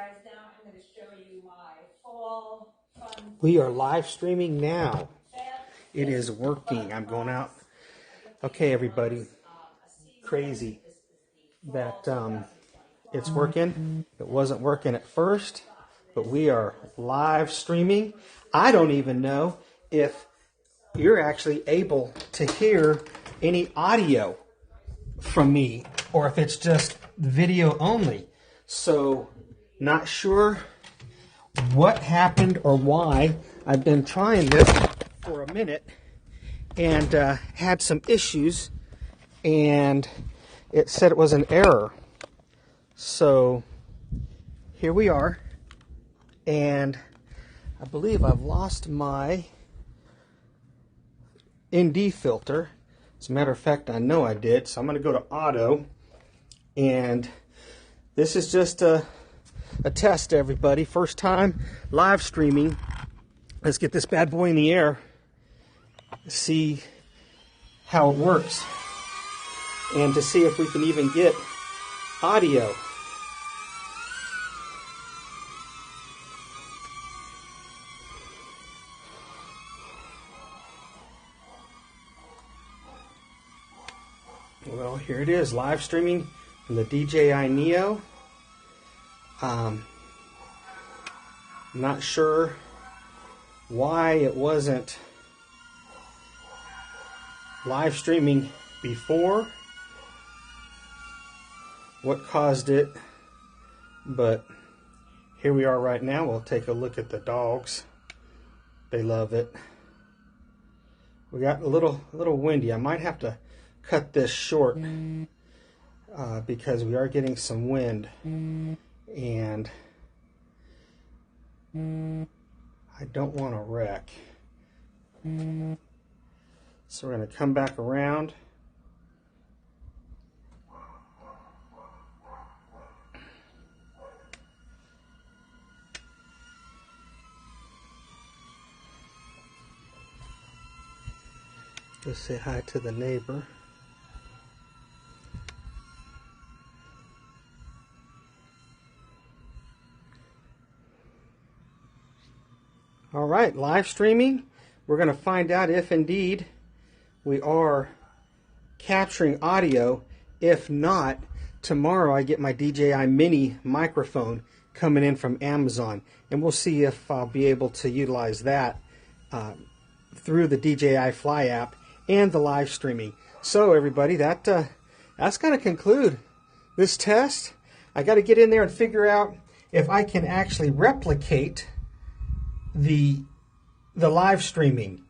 guys, now I'm going to show you my fall fun. We are live streaming now. It is working. I'm going out. Okay, everybody. Crazy that it's working. It wasn't working at first, but we are live streaming. I don't even know if you're actually able to hear any audio from me or if it's just video only. So, not sure what happened or why. I've been trying this for a minute and had some issues, and it said it was an error. So here we are, and I believe I've lost my ND filter. As a matter of fact, I know I did. So I'm going to go to auto, and this is just a test, everybody. First time live streaming. Let's get this bad boy in the air, see how it works, and to see if we can even get audio. Well, here it is, live streaming from the DJI Neo. Not sure why it wasn't live streaming before, what caused it, but here we are right now. We'll take a look at the dogs. They love it. We got a little windy. I might have to cut this short because we are getting some wind, and I don't want to wreck. So we're going to come back around. Go say hi to the neighbor. All right, live streaming. We're going to find out if indeed we are capturing audio. If not, tomorrow I get my DJI Mini microphone coming in from Amazon, and we'll see if I'll be able to utilize that through the DJI Fly app and the live streaming. So everybody, that's going to conclude this test. I got to get in there and figure out if I can actually replicate the live streaming.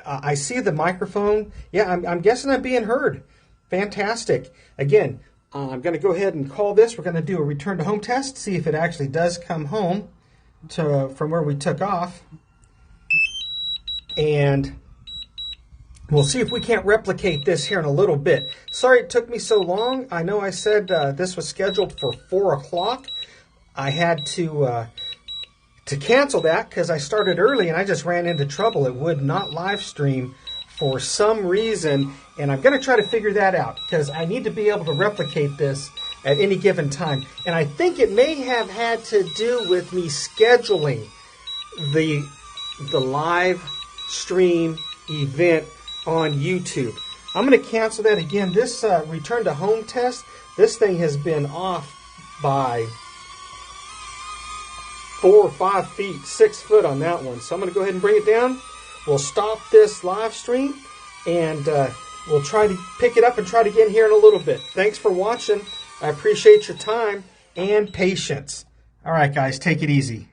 I see the microphone. Yeah, I'm guessing I'm being heard. Fantastic. Again, I'm going to go ahead and call this. We're going to do a return to home test, see if it actually does come home from where we took off. And we'll see if we can't replicate this here in a little bit. Sorry it took me so long. I know I said this was scheduled for 4 o'clock. I had to cancel that because I started early and I just ran into trouble. It would not live stream for some reason, and I'm going to try to figure that out because I need to be able to replicate this at any given time. And I think it may have had to do with me scheduling the live stream event on YouTube. I'm going to cancel that again. This return to home test, this thing has been off by 4 or 5 feet, 6 foot on that one. So I'm going to go ahead and bring it down. We'll stop this live stream, and we'll try to pick it up and try it again here in a little bit. Thanks for watching. I appreciate your time and patience. All right, guys, take it easy.